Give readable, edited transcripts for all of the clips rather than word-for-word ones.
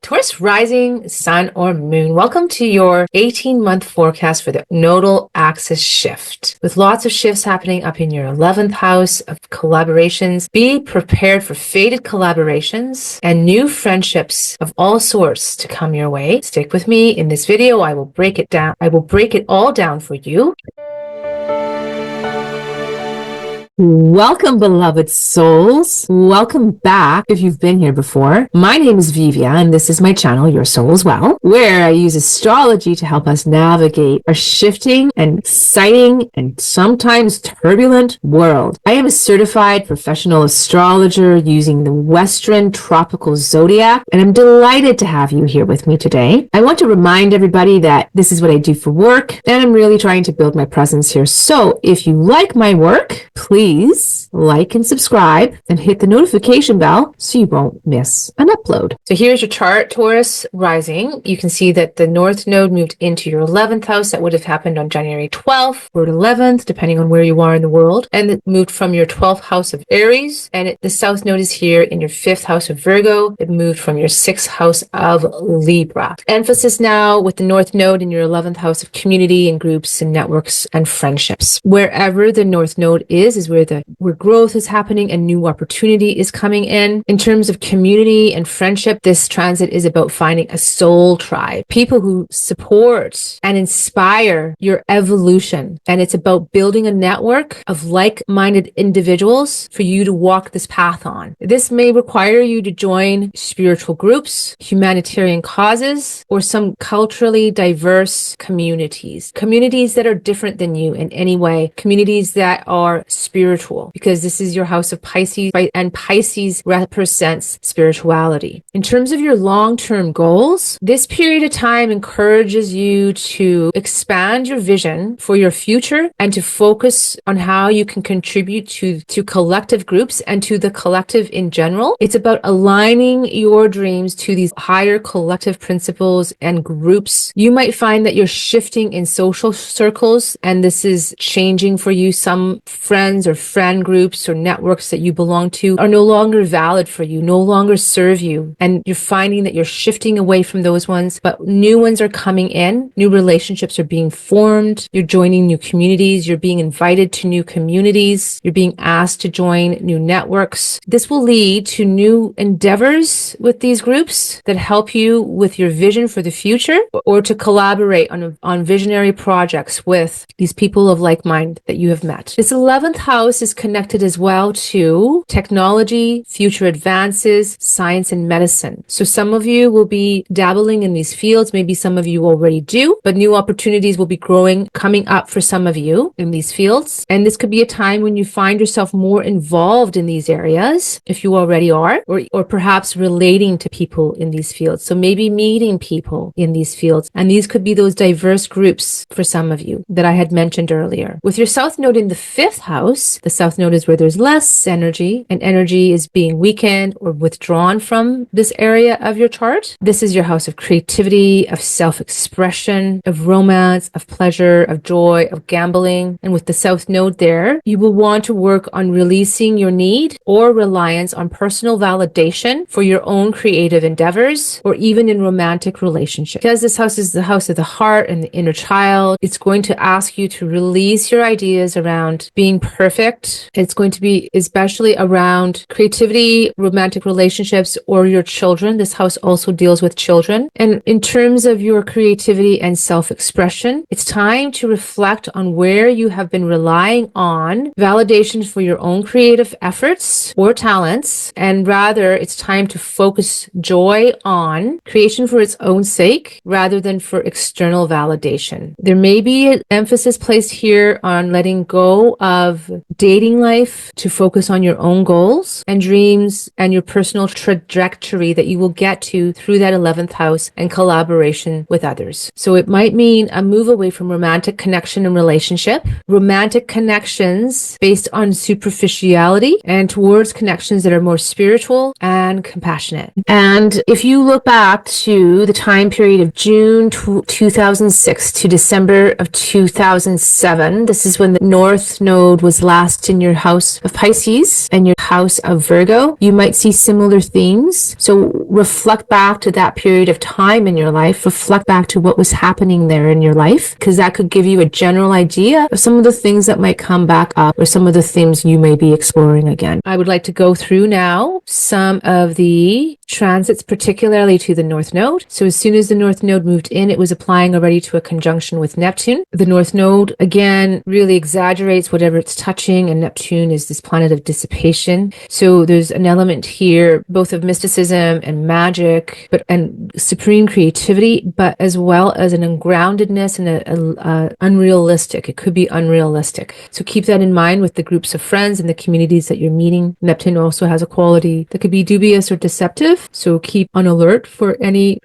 Taurus rising, sun, or moon. Welcome to your 18-month forecast for the nodal axis shift. With lots of shifts happening up in your 11th house of collaborations, be prepared for fated collaborations and new friendships of all sorts to come your way. Stick with me. In this video, I will break it down. I will break it all down for you. Welcome, beloved souls. Welcome back if you've been here before. My name is Vivía, and this is my channel, Your Soul as Well, where I use astrology to help us navigate a shifting and exciting and sometimes turbulent world. I am a certified professional astrologer using the Western tropical zodiac, and I'm delighted to have you here with me today. I want to remind everybody that this is what I do for work, and I'm really trying to build my presence here. So if you like my work, please like and subscribe and hit the notification bell so you won't miss an upload. So here's your chart, Taurus rising. You can see that the North Node moved into your 11th house. That would have happened on January 12th or 11th, depending on where you are in the world. And it moved from your 12th house of Aries. And the South Node is here in your 5th house of Virgo. It moved from your 6th house of Libra. Emphasis now with the North Node in your 11th house of community and groups and networks and friendships. Wherever the North Node is where growth is happening and new opportunity is coming in. In terms of community and friendship, this transit is about finding a soul tribe, people who support and inspire your evolution. And it's about building a network of like-minded individuals for you to walk this path on. This may require you to join spiritual groups, humanitarian causes, or some culturally diverse communities that are different than you in any way, communities that are spiritual, because this is your house of Pisces, right? And Pisces represents spirituality. In terms of your long-term goals, this period of time encourages you to expand your vision for your future and to focus on how you can contribute to collective groups and to the collective in general. It's about aligning your dreams to these higher collective principles and groups. You might find that you're shifting in social circles, and this is changing for you. Some friends or friend groups or networks that you belong to are no longer valid for you, no longer serve you. And you're finding that you're shifting away from those ones, but new ones are coming in. New relationships are being formed. You're joining new communities. You're being invited to new communities. You're being asked to join new networks. This will lead to new endeavors with these groups that help you with your vision for the future, or to collaborate on visionary projects with these people of like mind that you have met. This 11th house is connected as well to technology, future advances, science, and medicine. So some of you will be dabbling in these fields. Maybe some of you already do, but new opportunities will be coming up for some of you in these fields. And this could be a time when you find yourself more involved in these areas, if you already are, or perhaps relating to people in these fields. So maybe meeting people in these fields. And these could be those diverse groups for some of you that I had mentioned earlier. With your South Node in the 5th house, the South Node is where there's less energy, and energy is being weakened or withdrawn from this area of your chart. This is your house of creativity, of self-expression, of romance, of pleasure, of joy, of gambling. And with the South Node there, you will want to work on releasing your need or reliance on personal validation for your own creative endeavors, or even in romantic relationships. Because this house is the house of the heart and the inner child, it's going to ask you to release your ideas around being perfect. It's going to be especially around creativity, romantic relationships, or your children. This house also deals with children. And in terms of your creativity and self-expression, it's time to reflect on where you have been relying on validation for your own creative efforts or talents, and rather it's time to focus joy on creation for its own sake rather than for external validation. There may be an emphasis placed here on letting go of dating life to focus on your own goals and dreams and your personal trajectory that you will get to through that 11th house and collaboration with others. So it might mean a move away from romantic connection and relationship, romantic connections based on superficiality, and towards connections that are more spiritual and compassionate. And if you look back to the time period of June 2006 to December of 2007, this is when the North Node was last in your house of Pisces and your house of Virgo. You might see similar themes. So reflect back to that period of time in your life, reflect back to what was happening there in your life, because that could give you a general idea of some of the things that might come back up or some of the themes you may be exploring again. I would like to go through now some of the transits, particularly to the North Node. So as soon as the North Node moved in, it was applying already to a conjunction with Neptune. The North Node, again, really exaggerates whatever it's touching, and Neptune is this planet of dissipation. So there's an element here, both of mysticism and magic, and supreme creativity, but as well as an ungroundedness and a unrealistic. It could be unrealistic. So keep that in mind with the groups of friends and the communities that you're meeting. Neptune also has a quality that could be dubious or deceptive. So keep on alert for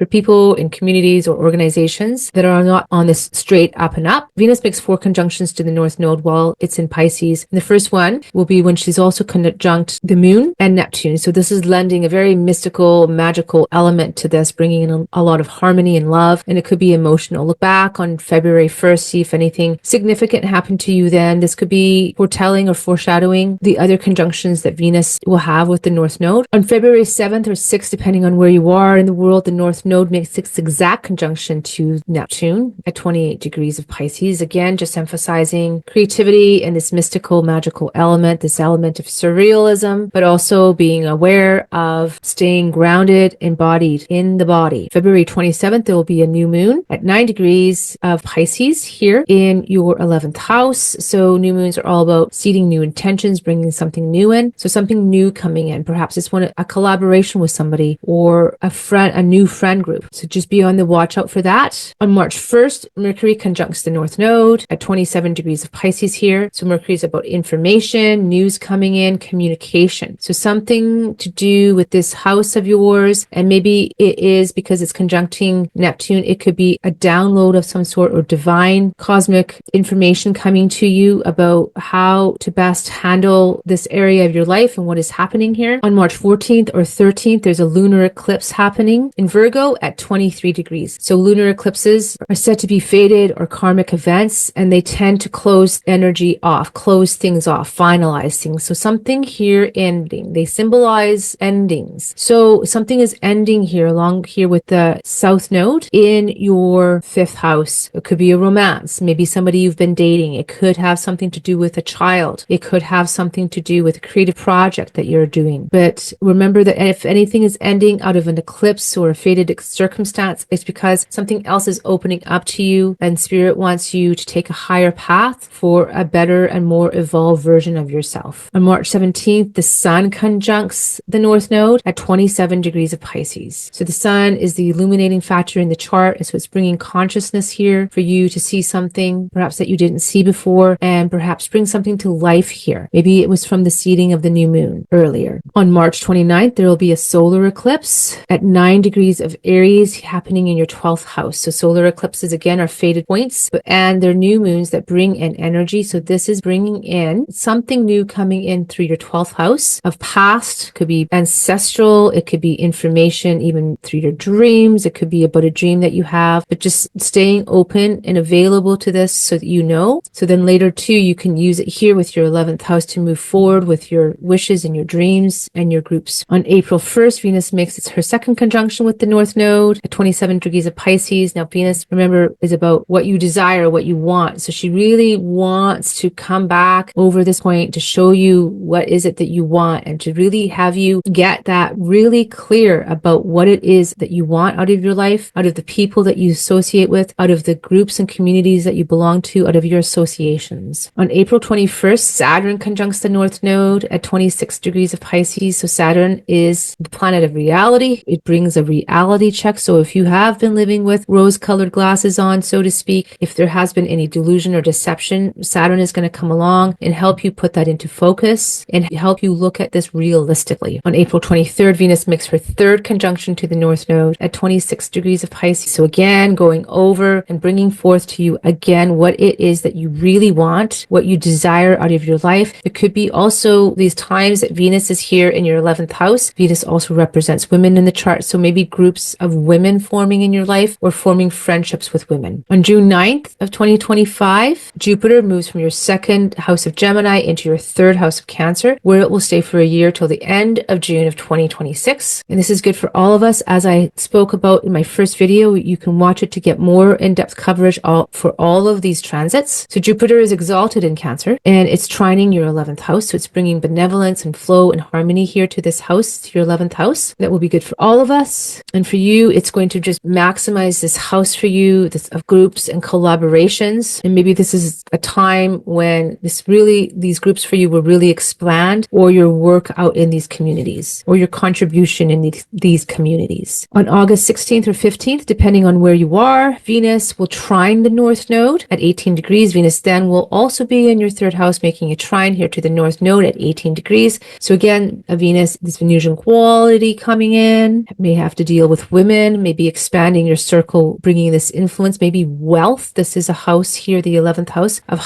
people in communities or organizations that are not on this straight up and up. Venus makes 4 conjunctions to the North Node while it's in Pisces. And the first one will be when she's also conjunct the Moon and Neptune. So this is lending a very mystical, magical element to this, bringing in a lot of harmony and love, and it could be emotional. Look back on February 1st, see if anything significant happened to you then. This could be foretelling or foreshadowing the other conjunctions that Venus will have with the North Node. On February 7th or 6th, depending on where you are in the world, the North Node makes its exact conjunction to Neptune at 28 degrees of Pisces. Again, just emphasizing creativity and this mystical, magical element, this element of surrealism, but also being aware of staying grounded, embodied in the body. February 27th, there will be a new moon at 9 degrees of Pisces here in your 11th house. So new moons are all about seeding new intentions, bringing something new in. So something new coming in. Perhaps it's a collaboration with somebody or a new friend group. So just be on the watch out for that. On March 1st, Mercury conjuncts the North Node at 27 degrees of Pisces here. So Mercury is about information, news coming in, communication. So something to do with this house of yours, and maybe it is because it's conjuncting Neptune. It could be a download of some sort or divine cosmic information coming to you about how to best handle this area of your life and what is happening here. On March 14th or 13th, there's a lunar eclipse happening in Virgo at 23 degrees. So lunar eclipses are said to be fated or karmic events, and they tend to close energy off, close things off, finalize things. So something here ending. They symbolize endings. So something is ending here along here with the South Node in your 5th house. It could be a romance, maybe somebody you've been dating. It could have something to do with a child. It could have something to do with a creative project that you're doing. But remember that if anything is ending out of an eclipse or a fated circumstance, it's because something else is opening up to you, and Spirit wants you to take a higher path for a better and more evolved version of yourself. On March 17th, the Sun conjuncts the North Node at 27 degrees of Pisces. So the Sun is the illuminating factor in the chart, so it's bringing consciousness here for you to see something perhaps that you didn't see before, and perhaps bring something to life here. Maybe it was from the seeding of the new moon earlier. On March 29th, there will be a solar eclipse at 9 degrees of Aries happening in your 12th house. So solar eclipses again are fated points, and they're new moons that bring in energy. So this is bringing in something new coming in through your 12th house of past. Could be ancestral. It could be information even through your dreams. It could be about a dream that you have, but just staying open and available to this so that you know. So then later too, you can use it here with your 11th house to move forward with your wishes and your dreams and your groups. On April 1st, Venus makes her second conjunction with the North Node at 27 degrees of Pisces. Now Venus, remember, is about what you desire, what you want. So she really wants to come back over this point to show you what is it that you want, and to really have you get that really clear about what it is that you want out of your life, out of the people that you associate with, out of the groups and communities that you belong to, out of your associations. On April 21st, Saturn conjuncts the North Node at 26 degrees of Pisces. So Saturn is the planet of reality. It brings a reality check. So if you have been living with rose-colored glasses on, so to speak, if there has been any delusion or deception, Saturn is going to come along and help you put that into focus and help you look at this realistically. On April 23rd, Venus makes her third conjunction to the North Node at 26 degrees of Pisces. So again, going over and bringing forth to you again what it is that you really want, what you desire out of your life. It could be also these times that Venus is here in your 11th house. Venus also represents women in the chart. So maybe groups of women forming in your life or forming friendships with women. On June 9th of 2025, Jupiter moves from your 2nd house of Gemini into your 3rd house of Cancer, where it will stay for a year till the end of June of 2026. And this is good for all of us. As I spoke about in my first video, you can watch it to get more in-depth coverage for all of these transits. So Jupiter is exalted in Cancer and it's trining your 11th house. So it's bringing benevolence and flow and harmony here to this house, to your 11th house. That will be good for all of us. And for you, it's going to just maximize this house for you, this of groups and collaborations. And maybe this is a time when these groups for you will really expand, or your work out in these communities, or your contribution in these communities. On August 16th or 15th, depending on where you are, Venus will trine the North Node at 18 degrees. Venus then will also be in your 3rd house, making a trine here to the North Node at 18 degrees. So again, a Venus, this Venusian quality coming in, may have to deal with women, maybe expanding your circle, bringing this influence, maybe wealth. This is a house here, the 11th house of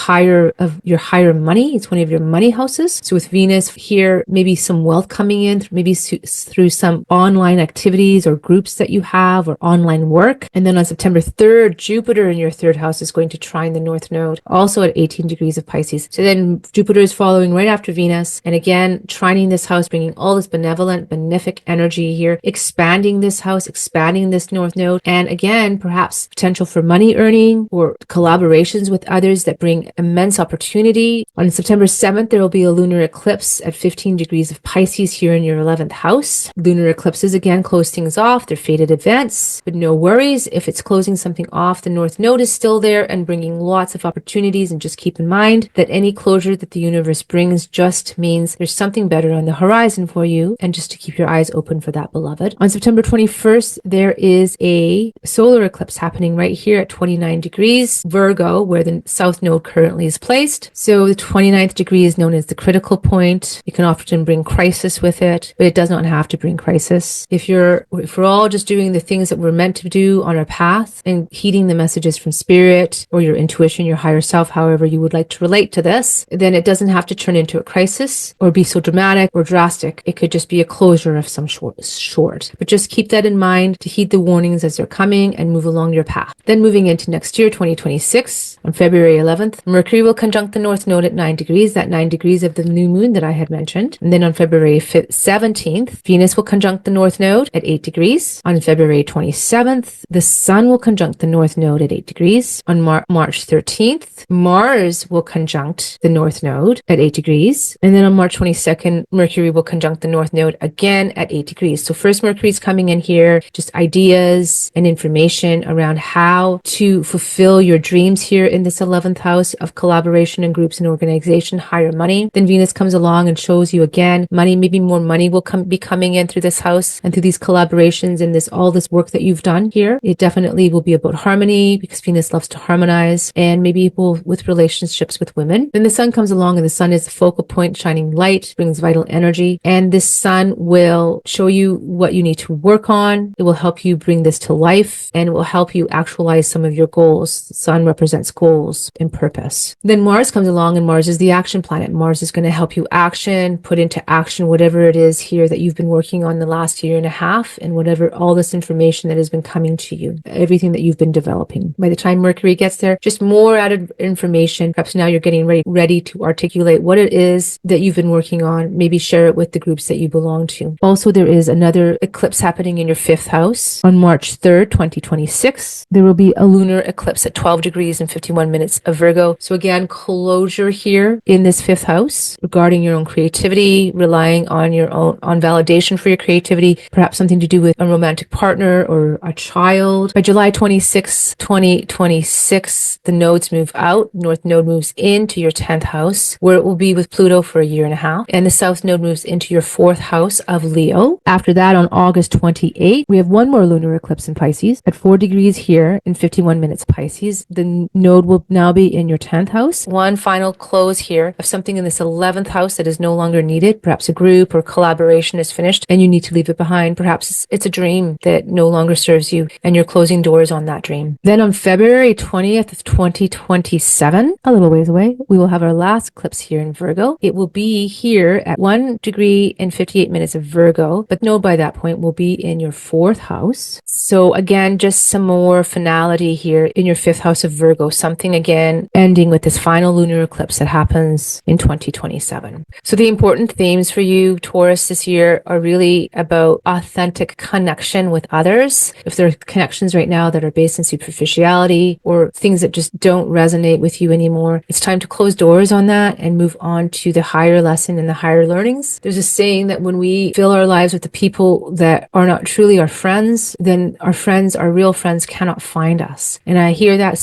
your higher money. It's one of your money houses. So with Venus here, maybe some wealth coming in, maybe through some online activities or groups that you have, or online work. And then on September 3rd, Jupiter in your 3rd house is going to trine the North Node, also at 18 degrees of Pisces. So then Jupiter is following right after Venus. And again, trining this house, bringing all this benevolent, benefic energy here, expanding this house, expanding this North Node. And again, perhaps potential for money earning or collaborations with others that bring immense opportunity. On September 7th, there will be a lunar eclipse at 15 degrees of Pisces here in your 11th house. Lunar eclipses again close things off. They're fated events, but no worries. If it's closing something off, the North Node is still there and bringing lots of opportunities. And just keep in mind that any closure that the universe brings just means there's something better on the horizon for you, and just to keep your eyes open for that, beloved. On September 21st, there is a solar eclipse happening right here at 29 degrees Virgo, where the South Node currently is placed. So the 29th degree is known as the critical point. It can often bring crisis with it, but it does not have to bring crisis. If we're all just doing the things that we're meant to do on our path and heeding the messages from spirit or your intuition, your higher self, however you would like to relate to this, then it doesn't have to turn into a crisis or be so dramatic or drastic. It could just be a closure of some sort. But just keep that in mind to heed the warnings as they're coming and move along your path. Then moving into next year, 2026, on February 11th, Mercury will conjunct the North Node at 9 degrees, that 9 degrees of the new moon that I had mentioned. And then on February 17th, Venus will conjunct the North Node at 8 degrees. On February 27th, the Sun will conjunct the North Node at 8 degrees. On March 13th, Mars will conjunct the North Node at 8 degrees. And then on March 22nd, Mercury will conjunct the North Node again at 8 degrees. So first Mercury's coming in here, just ideas and information around how to fulfill your dreams here in this 11th house of collaboration and groups and organization, higher money. Then Venus comes along and shows you again, money, maybe more money will be coming in through this house and through these collaborations and all this work that you've done here. It definitely will be about harmony, because Venus loves to harmonize, and maybe with relationships with women. Then the Sun comes along, and the Sun is the focal point, shining light, brings vital energy. And this Sun will show you what you need to work on. It will help you bring this to life, and it will help you actualize some of your goals. The Sun represents goals and purpose. Then Mars comes along, and Mars is the action planet. Mars is going to help you put into action whatever it is here that you've been working on the last year and a half, and whatever all this information that has been coming to you, everything that you've been developing. By the time Mercury gets there, just more added information. Perhaps now you're getting ready to articulate what it is that you've been working on. Maybe share it with the groups that you belong to. Also, there is another eclipse happening in your 5th house on March 3rd, 2026. There will be a lunar eclipse at 12 degrees and 51 minutes of Virgo. So again, closure here in this 5th house regarding your own creativity, relying on on validation for your creativity, perhaps something to do with a romantic partner or a child. By July 26, 2026, the nodes move out. North Node moves into your 10th house, where it will be with Pluto for a year and a half. And the South Node moves into your 4th house of Leo. After that, on August 28th, we have one more lunar eclipse in Pisces at 4 degrees here in 51 minutes Pisces. The node will now be in your 10th house. One final close here of something in this 11th house that is no longer needed. Perhaps a group or collaboration is finished and you need to leave it behind. Perhaps it's a dream that no longer serves you and you're closing doors on that dream. Then on February 20th of 2027, a little ways away, we will have our last eclipse here in Virgo. It will be here at 1 degree and 58 minutes of Virgo, but node by that point will be in your 4th house. So again, just some more finality here in your 5th house of Virgo. something again, ending with this final lunar eclipse that happens in 2027. So the important themes for you, Taurus, this year are really about authentic connection with others. If there are connections right now that are based in superficiality or things that just don't resonate with you anymore, it's time to close doors on that and move on to the higher lesson and the higher learnings. There's a saying that when we fill our lives with the people that are not truly our friends, then our friends, our real friends, cannot find us. And I hear that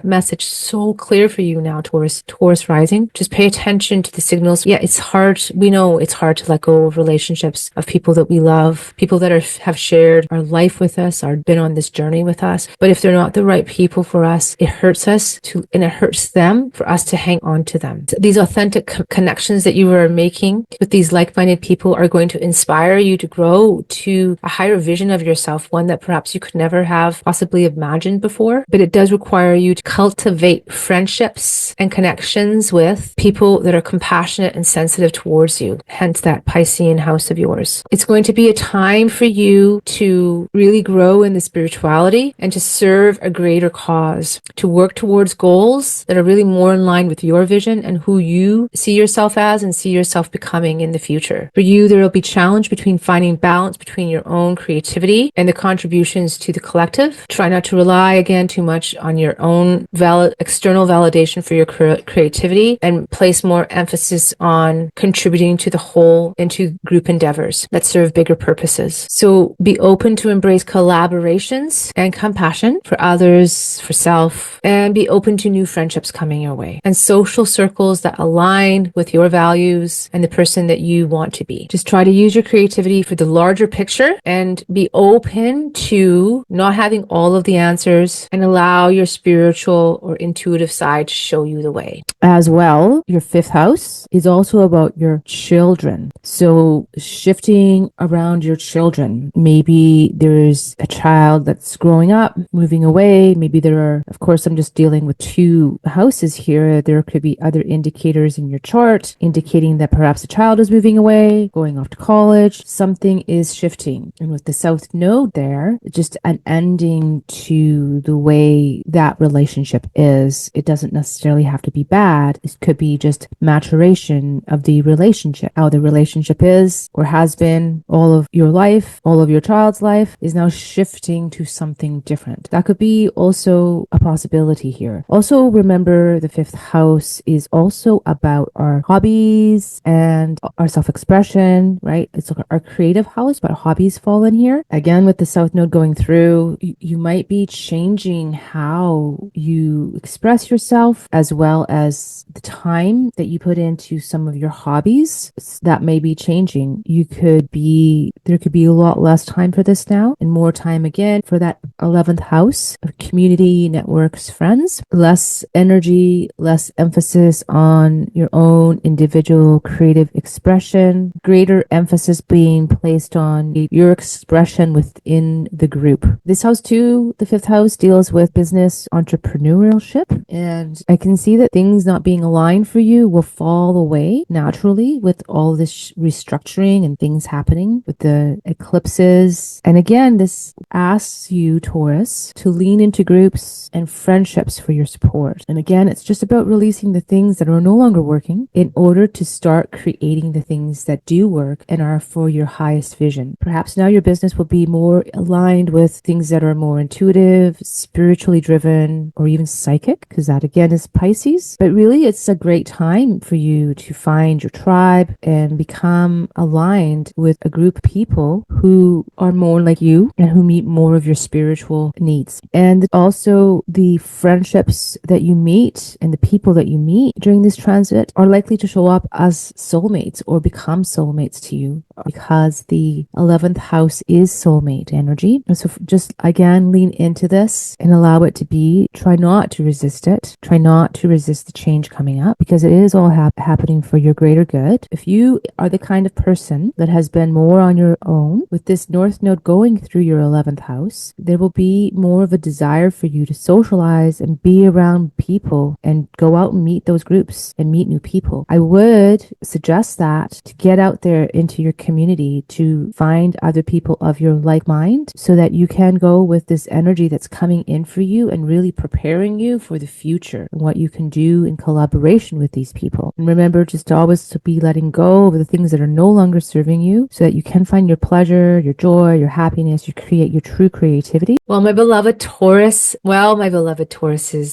message so clear for you now, Taurus rising. Just pay attention to the signals. Yeah, it's hard. We know it's hard to let go of relationships of people that we love, people that have shared our life with us, or been on this journey with us. But if they're not the right people for us, it hurts us and it hurts them for us to hang on to them. So these authentic connections that you are making with these like-minded people are going to inspire you to grow to a higher vision of yourself, one that perhaps you could never have possibly imagined before. But it does require you to cultivate friendships and connections with people that are compassionate and sensitive towards you, hence that Piscean house of yours. It's going to be a time for you to really grow in the spirituality and to serve a greater cause, to work towards goals that are really more in line with your vision and who you see yourself as and see yourself becoming in the future. For you, there will be challenge between finding balance between your own creativity and the contributions to the collective. Try not to rely again too much on your own external validation for your creativity and place more emphasis on contributing to the whole and to group endeavors that serve bigger purposes. So be open to embrace collaborations and compassion for others, for self, and be open to new friendships coming your way and social circles that align with your values and the person that you want to be. Just try to use your creativity for the larger picture and be open to not having all of the answers and allow your spiritual or intuitive side to show you the way. As well, your fifth house is also about your children. So shifting around your children. Maybe there's a child that's growing up, moving away. Maybe there are, of course, I'm just dealing with two houses here. There could be other indicators in your chart indicating that perhaps a child is moving away, going off to college. Something is shifting. And with the South Node there, just an ending to the way that relationship is. It doesn't necessarily have to be bad. It could be just maturation of the relationship. How the relationship is or has been all of your life, all of your child's life is now shifting to something different. That could be also a possibility here. Also remember the fifth house is also about our hobbies and our self-expression, right? It's like our creative house, but hobbies fall in here. Again, with the South Node going through, you might be changing how you express yourself as well as the time that you put into some of your hobbies. That may be changing. There could be a lot less time for this now and more time again for that 11th house of community, networks, friends. Less energy, less emphasis on your own individual creative expression, greater emphasis being placed on your expression within the group. This house too, the fifth house, deals with business entrepreneurship, and I can see that things not being aligned for you will fall away naturally with all this restructuring and things happening with the eclipses. And again, this asks you, Taurus, to lean into groups and friendships for your support. And again, it's just about releasing the things that are no longer working in order to start creating the things that do work and are for your highest vision. Perhaps now your business will be more aligned with things that are more intuitive, spiritually driven, or even psychic, because that again is Pisces. But really, it's a great time for you to find your tribe and become aligned with a group of people who are more like you and who meet more of your spiritual needs. And also the friendships that you meet and the people that you meet during this transit are likely to show up as soulmates or become soulmates to you, because the 11th house is soulmate energy. And so just again, lean into this and allow it to be. Try not to resist it. Try not to resist the change coming up, because it is all happening for your greater good. If you are the kind of person that has been more on your own, with this North Node going through your 11th house, there will be more of a desire for you to socialize and be around people and go out and meet those groups and meet new people. I would suggest that to get out there into your community, to find other people of your like mind so that you can go with this energy that's coming in for you and really preparing you for the future and what you can do in collaboration with these people. And remember just always to be letting go of the things that are no longer serving you so that you can find your pleasure, your joy, your happiness, you create your true creativity. Well, my beloved Tauruses,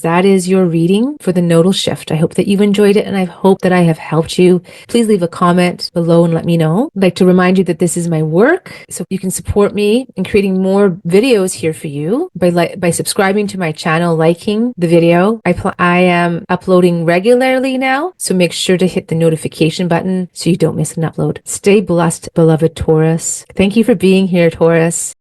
that is your reading for the nodal shift. I hope that you've enjoyed it and I hope that I have helped you. Please leave a comment below and let me know. I'd like to remind you that this is my work, so you can support me in creating more videos here for you by subscribing to my channel, liking the video. I am uploading regularly now, so make sure to hit the notification button so you don't miss an upload. Stay blessed, beloved Taurus. Thank you for being here, Taurus.